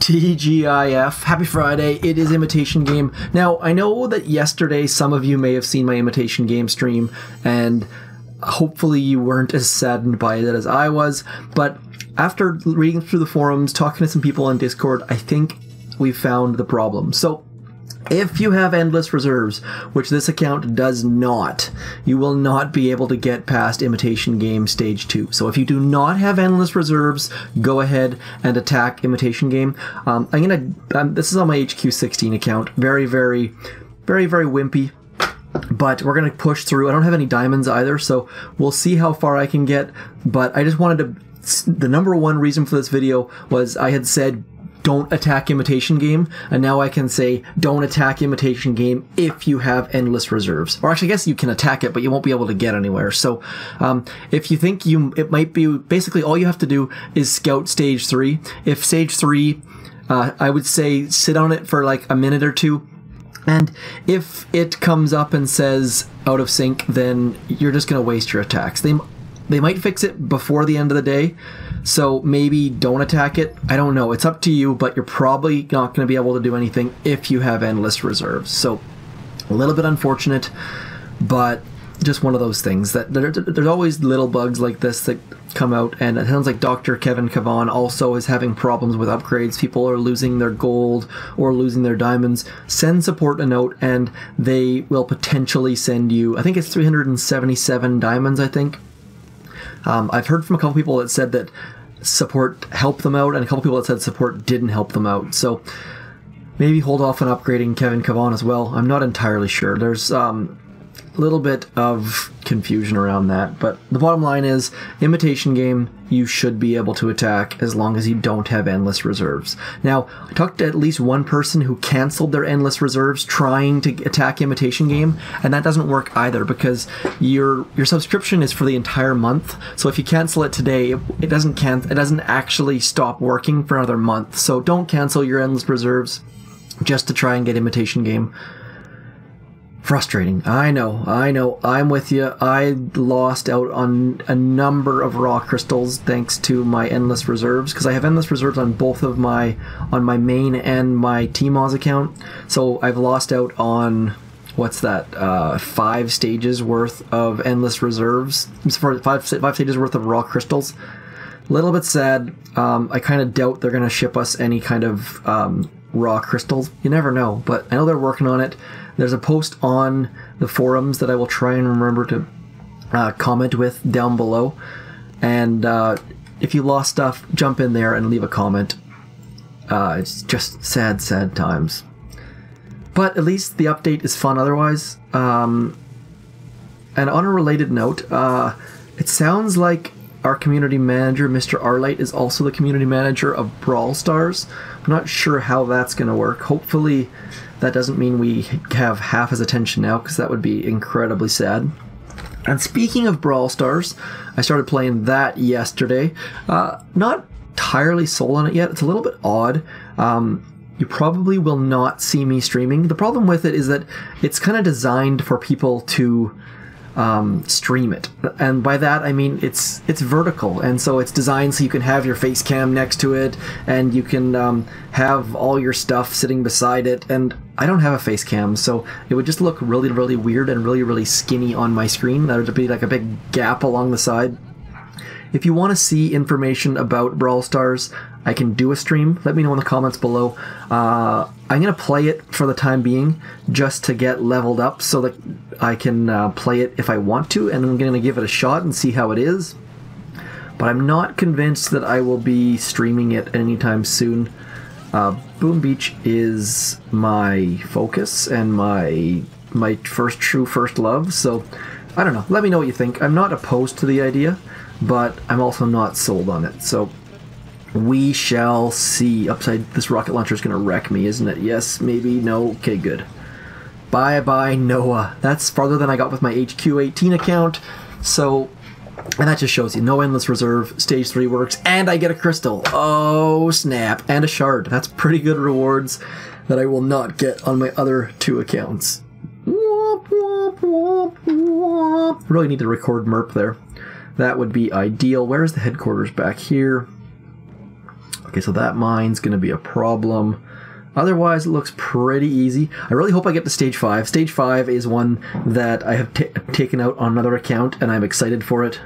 TGIF, happy Friday, it is Imitation Game. Now, I know that yesterday some of you may have seen my Imitation Game stream, and hopefully you weren't as saddened by it as I was, but after reading through the forums, talking to some people on Discord, I think we found the problem. So, if you have endless reserves, which this account does not, you will not be able to get past Imitation Game Stage 2. So if you do not have endless reserves, go ahead and attack Imitation Game. This is on my HQ16 account. Very, very wimpy. But we're going to push through. I don't have any diamonds either, so we'll see how far I can get. But I just wanted to... The number one reason for this video was I had said don't attack Imitation Game, and now I can say don't attack Imitation Game if you have endless reserves. Or actually, I guess you can attack it, but you won't be able to get anywhere. So if you think it might be, basically all you have to do is scout Stage 3. If Stage 3, I would say sit on it for like a minute or two, and if it comes up and says out of sync, then you're just going to waste your attacks. They might fix it before the end of the day, so maybe don't attack it. I don't know. It's up to you, but you're probably not going to be able to do anything if you have endless reserves. So a little bit unfortunate, but just one of those things. That there's always little bugs like this that come out, and it sounds like Dr. Kevin Cavan also is having problems with upgrades. People are losing their gold or losing their diamonds. Send support a note, and they will potentially send you, I think it's 377 diamonds, I think. I've heard from a couple people that said that support helped them out, and a couple people that said support didn't help them out. So maybe hold off on upgrading Kevin Cavan as well. I'm not entirely sure. There's a little bit of confusion around that, but the bottom line is Imitation Game, you should be able to attack as long as you don't have endless reserves. Now, I talked to at least one person who canceled their endless reserves trying to attack Imitation Game, and that doesn't work either because your subscription is for the entire month. So if you cancel it today, it doesn't actually stop working for another month. So don't cancel your endless reserves just to try and get Imitation Game. Frustrating. I know. I'm with you. I lost out on a number of raw crystals thanks to my endless reserves, because I have endless reserves on both of my main and my TMOS account. So I've lost out on, what's that, 5 stages worth of endless reserves. For 5 stages worth of raw crystals. A little bit sad. I kind of doubt they're going to ship us any kind of raw crystals. You never know, but I know they're working on it. There's a post on the forums that I will try and remember to comment with down below. And if you lost stuff, jump in there and leave a comment. It's just sad times. But at least the update is fun otherwise. And on a related note, it sounds like our community manager, Mr. Arlight, is also the community manager of Brawl Stars. I'm not sure how that's going to work. Hopefully that doesn't mean we have half his attention now, because that would be incredibly sad. And speaking of Brawl Stars, I started playing that yesterday. Not entirely sold on it yet. It's a little bit odd. You probably will not see me streaming. The problem with it is that it's kind of designed for people to stream it, and by that I mean it's vertical, and so it's designed so you can have your face cam next to it, and you can have all your stuff sitting beside it. And I don't have a face cam, so it would just look really weird and really skinny on my screen. There would be like a big gap along the side. If you want to see information about Brawl Stars, I can do a stream. Let me know in the comments below. I'm going to play it for the time being just to get leveled up so that I can play it if I want to, and I'm going to give it a shot and see how it is. But I'm not convinced that I will be streaming it anytime soon. Boom Beach is my focus and my first love, so I don't know. Let me know what you think. I'm not opposed to the idea, but I'm also not sold on it, so we shall see. Upside, this rocket launcher is going to wreck me, isn't it? Yes, maybe, no, okay, good. Bye, Noah. That's farther than I got with my HQ18 account, so, and that just shows you, no endless reserve, stage 3 works, and I get a crystal. Oh, snap, and a shard. That's pretty good rewards that I will not get on my other 2 accounts. Really need to record Merp there. That would be ideal. Where's the headquarters? Back here. Okay, so that mine's going to be a problem. Otherwise, it looks pretty easy. I really hope I get to stage 5. Stage 5 is one that I have taken out on another account, and I'm excited for it.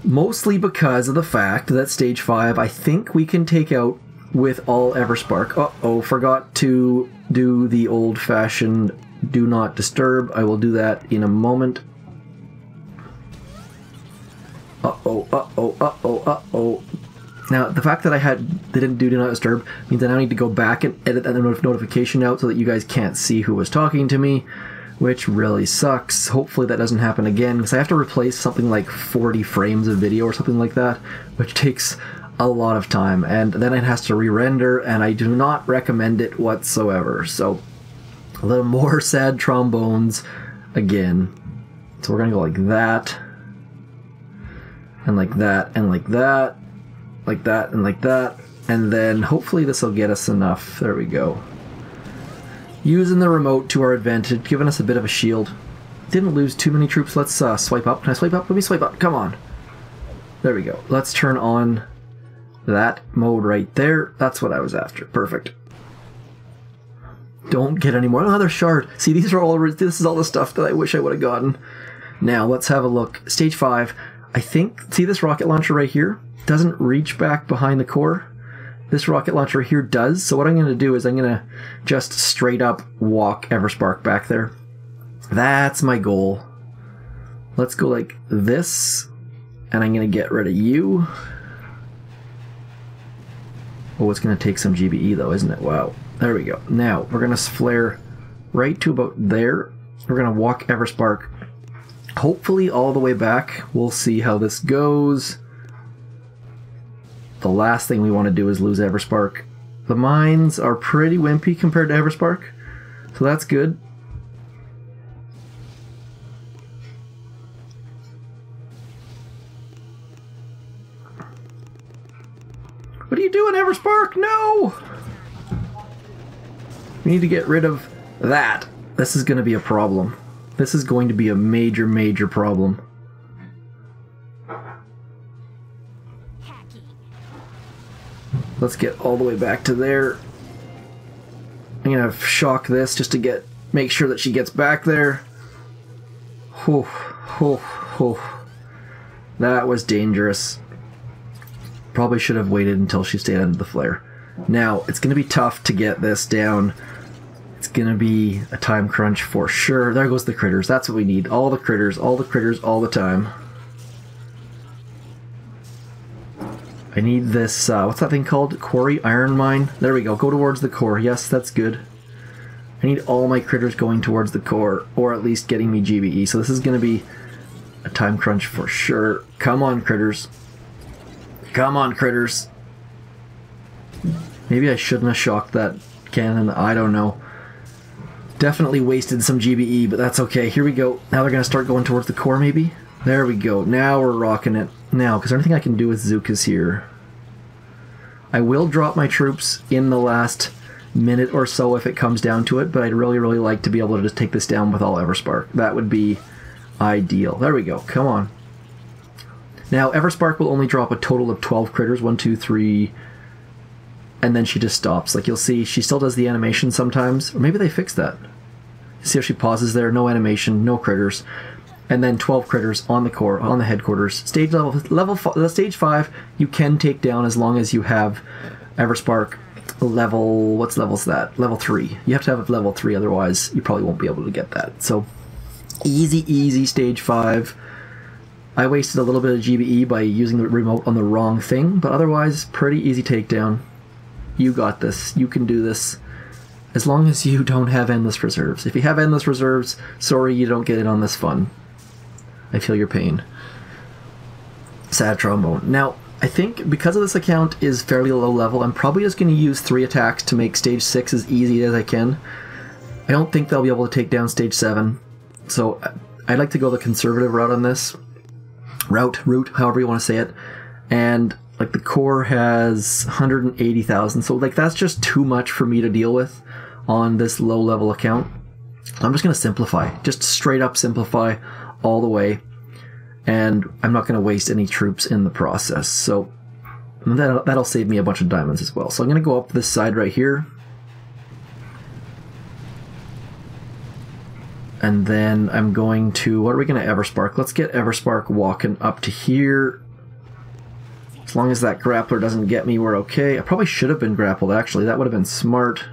Mostly because of the fact that stage 5, I think we can take out with all Everspark. Uh-oh, forgot to do the old-fashioned do not disturb. I will do that in a moment. Uh-oh, uh-oh, uh-oh, uh-oh. Now, the fact that they didn't do not disturb means that I need to go back and edit that notification out so that you guys can't see who was talking to me, which really sucks. Hopefully that doesn't happen again, because I have to replace something like 40 frames of video or something like that, which takes a lot of time, and then it has to re-render, and I do not recommend it whatsoever. So, a little more sad trombones again. So we're gonna go like that, and like that, and like that, like that, and like that, and then hopefully this will get us enough. There we go. Using the remote to our advantage, giving us a bit of a shield. Didn't lose too many troops. Let's swipe up. Can I swipe up? Let me swipe up. Come on. There we go. Let's turn on that mode right there. That's what I was after. Perfect. Don't get any more. Another shard. See, this is all the stuff that I wish I would have gotten. Now, let's have a look. Stage 5. I think, see this rocket launcher right here? Doesn't reach back behind the core. This rocket launcher here does. So what I'm going to do is I'm going to just straight up walk Everspark back there. That's my goal. Let's go like this. And I'm going to get rid of you. Oh, it's going to take some GBE though, isn't it? Wow. There we go. Now, we're going to flare right to about there. We're going to walk Everspark hopefully all the way back. We'll see how this goes. The last thing we want to do is lose Everspark. The mines are pretty wimpy compared to Everspark, so that's good. What are you doing, Everspark? No! We need to get rid of that. This is going to be a problem. This is going to be a major, major problem. Let's get all the way back to there. I'm going to shock this just to make sure that she gets back there. Whew, whew, whew. That was dangerous. Probably should have waited until she stayed under the flare. Now, it's going to be tough to get this down. It's going to be a time crunch for sure. There goes the critters. That's what we need. All the critters, all the critters, all the time. I need this, what's that thing called? Quarry Iron Mine? There we go. Go towards the core. Yes, that's good. I need all my critters going towards the core, or at least getting me GBE. So this is going to be a time crunch for sure. Come on, critters. Come on, critters. Maybe I shouldn't have shocked that cannon. I don't know. Definitely wasted some GBE, but that's okay. Here we go. Now they're going to start going towards the core, maybe? There we go. Now we're rocking it. Now, because anything I can do with Zookas here. I will drop my troops in the last minute or so if it comes down to it, but I'd really, really like to be able to just take this down with all Everspark. That would be ideal. There we go. Come on. Now, Everspark will only drop a total of 12 critters. 1, 2, 3... and then she just stops. Like, you'll see, she still does the animation sometimes. Or maybe they fixed that. See how she pauses there? No animation, no critters. And then 12 critters on the core, on the headquarters. Stage stage 5, you can take down as long as you have Everspark level, what's level's that? Level 3. You have to have level 3, otherwise you probably won't be able to get that. So, easy, easy stage 5. I wasted a little bit of GBE by using the remote on the wrong thing, but otherwise, pretty easy takedown. You got this. You can do this. As long as you don't have endless reserves. If you have endless reserves, sorry you don't get in on this fun. I feel your pain. Sad trombone. Now, I think because of this account is fairly low level, I'm probably just going to use 3 attacks to make stage 6 as easy as I can. I don't think they'll be able to take down stage 7. So I'd like to go the conservative route on this. Route, however you want to say it. And like the core has 180,000, so like that's just too much for me to deal with on this low level account. I'm just going to simplify, just straight up simplify all the way, and I'm not going to waste any troops in the process. So And that'll save me a bunch of diamonds as well. So I'm going to go up this side right here. And then I'm going to... What are we going to Everspark? Let's get Everspark walking up to here. As long as that grappler doesn't get me, we're okay. I probably should have been grappled, actually. That would have been smart.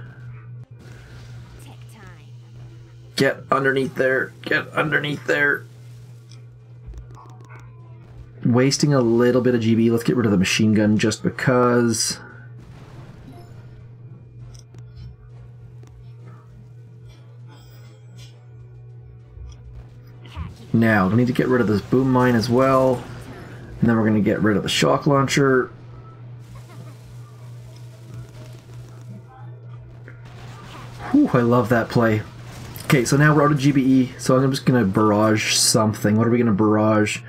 Get underneath there. Get underneath there. Wasting a little bit of GB. Let's get rid of the machine gun just because. Now, we need to get rid of this boom mine as well. And then we're going to get rid of the shock launcher. Whew, I love that play. Okay, so now we're out of GBE, so I'm just going to barrage something. What are we going to barrage?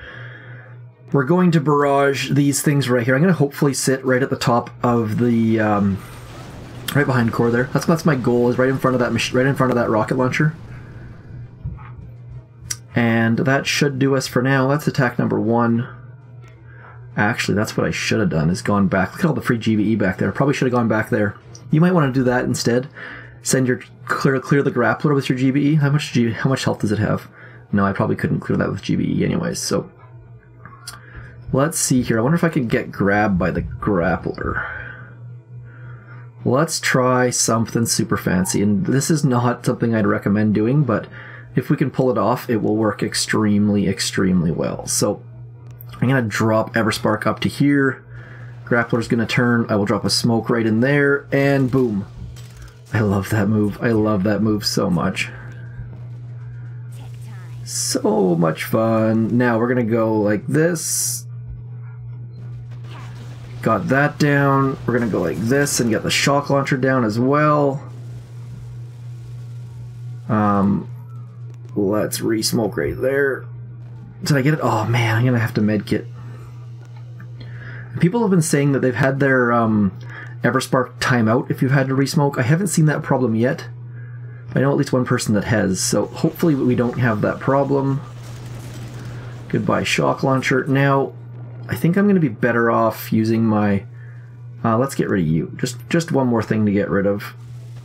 We're going to barrage these things right here. I'm going to hopefully sit right at the top of the, right behind core there. That's my goal, is right in front of that rocket launcher. And that should do us for now. That's attack number 1. Actually, that's what I should have done, is gone back. Look at all the free GBE back there. Probably should have gone back there. You might want to do that instead. Send your clear the grappler with your GBE. How much health does it have? No, I probably couldn't clear that with GBE anyways. So let's see here. I wonder if I could get grabbed by the grappler. Let's try something super fancy. And this is not something I'd recommend doing, but if we can pull it off, it will work extremely, extremely well. So I'm going to drop Everspark up to here. Grappler's going to turn. I will drop a smoke right in there, and boom. I love that move. I love that move so much. So much fun. Now we're going to go like this. Got that down. We're going to go like this and get the shock launcher down as well. Let's re-smoke right there. Did I get it? Oh man, I'm going to have to medkit. People have been saying that they've had their Everspark timeout if you've had to re-smoke. I haven't seen that problem yet. I know at least one person that has, so hopefully we don't have that problem. Goodbye shock launcher. Now, I think I'm going to be better off using my... let's get rid of you. Just one more thing to get rid of.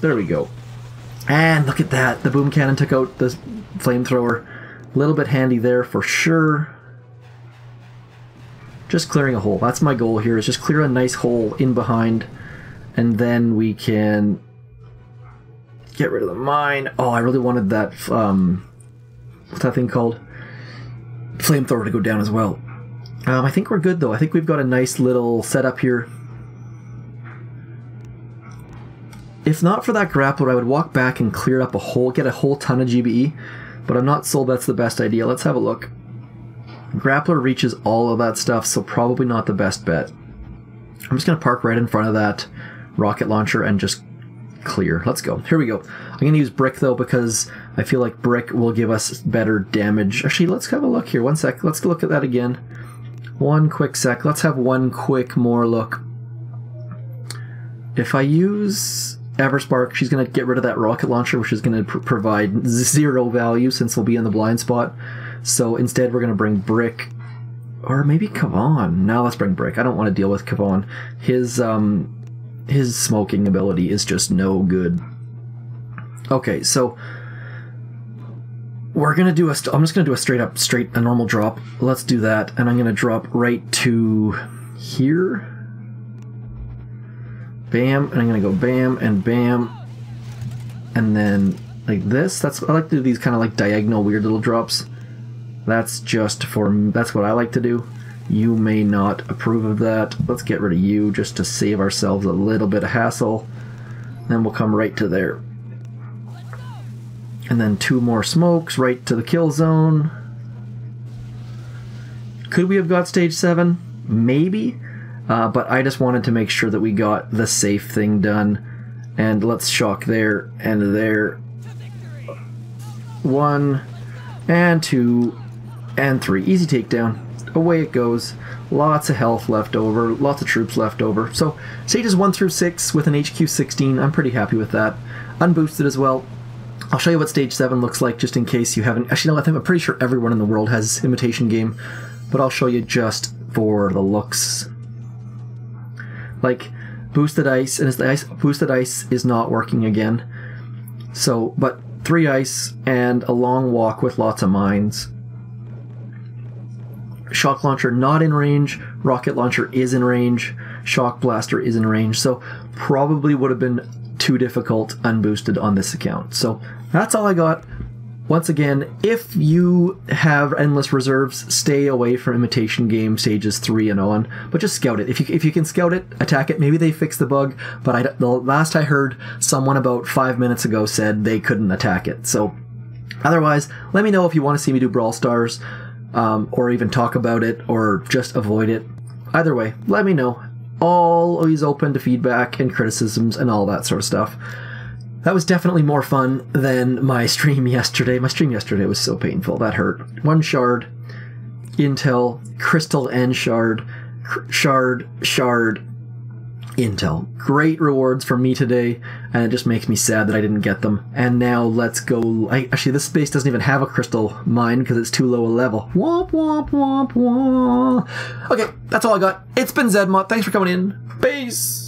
There we go. And look at that. The boom cannon took out the flamethrower. A little bit handy there for sure. Just clearing a hole. That's my goal here, is just clear a nice hole in behind. And then we can get rid of the mine. Oh, I really wanted that, what's that thing called? Flamethrower to go down as well. I think we're good though. I think we've got a nice little setup here. If not for that grappler, I would walk back and clear up a hole, get a whole ton of GBE, but I'm not sold that's the best idea. Let's have a look. Grappler reaches all of that stuff, so probably not the best bet. I'm just going to park right in front of that rocket launcher and just clear. Let's go. Here we go. I'm going to use brick though, because I feel like brick will give us better damage. Actually, let's have a look here. One sec. Let's look at that again. One quick sec. Let's have one quick more look. If I use Everspark, she's going to get rid of that rocket launcher, which is going to provide 0 value since we'll be in the blind spot. So instead we're going to bring Brick, or maybe Kavon. Now let's bring Brick. I don't want to deal with Kavon. His smoking ability is just no good. Okay, so we're going to do I'm just going to do a normal drop. Let's do that, and I'm going to drop right to here. Bam, and I'm going to go bam and bam, and then like this. I like to do these kind of like diagonal weird little drops. That's what I like to do. You may not approve of that. Let's get rid of you just to save ourselves a little bit of hassle. Then we'll come right to there. And then 2 more smokes right to the kill zone. Could we have got stage 7? Maybe. But I just wanted to make sure that we got the safe thing done. And let's shock there and there. 1 and 2 and 3. Easy takedown. Away it goes. Lots of health left over. Lots of troops left over. So stages 1 through 6 with an HQ16. I'm pretty happy with that. Unboosted as well. I'll show you what stage 7 looks like just in case you haven't... Actually, no, I'm pretty sure everyone in the world has Imitation Game. But I'll show you just for the looks. like boosted ice, and the boosted ice is not working again. So, but 3 ice and a long walk with lots of mines. Shock launcher not in range. Rocket launcher is in range. Shock blaster is in range. So probably would have been too difficult unboosted on this account. So that's all I got. Once again, if you have endless reserves, stay away from Imitation Game stages 3 and on, but just scout it. If you can scout it, attack it. Maybe they fixed the bug, but the last I heard, someone about 5 minutes ago said they couldn't attack it. So otherwise, let me know if you want to see me do Brawl Stars, or even talk about it, or just avoid it. Either way, let me know. Always open to feedback and criticisms and all that sort of stuff. That was definitely more fun than my stream yesterday. My stream yesterday was so painful. That hurt. 1 shard, intel, crystal and shard, shard, intel. Great rewards for me today, and it just makes me sad that I didn't get them. And now let's go... Actually, this base doesn't even have a crystal mine because it's too low a level. Womp, womp, womp, womp. Okay, that's all I got. It's been Zedmont. Thanks for coming in. Peace!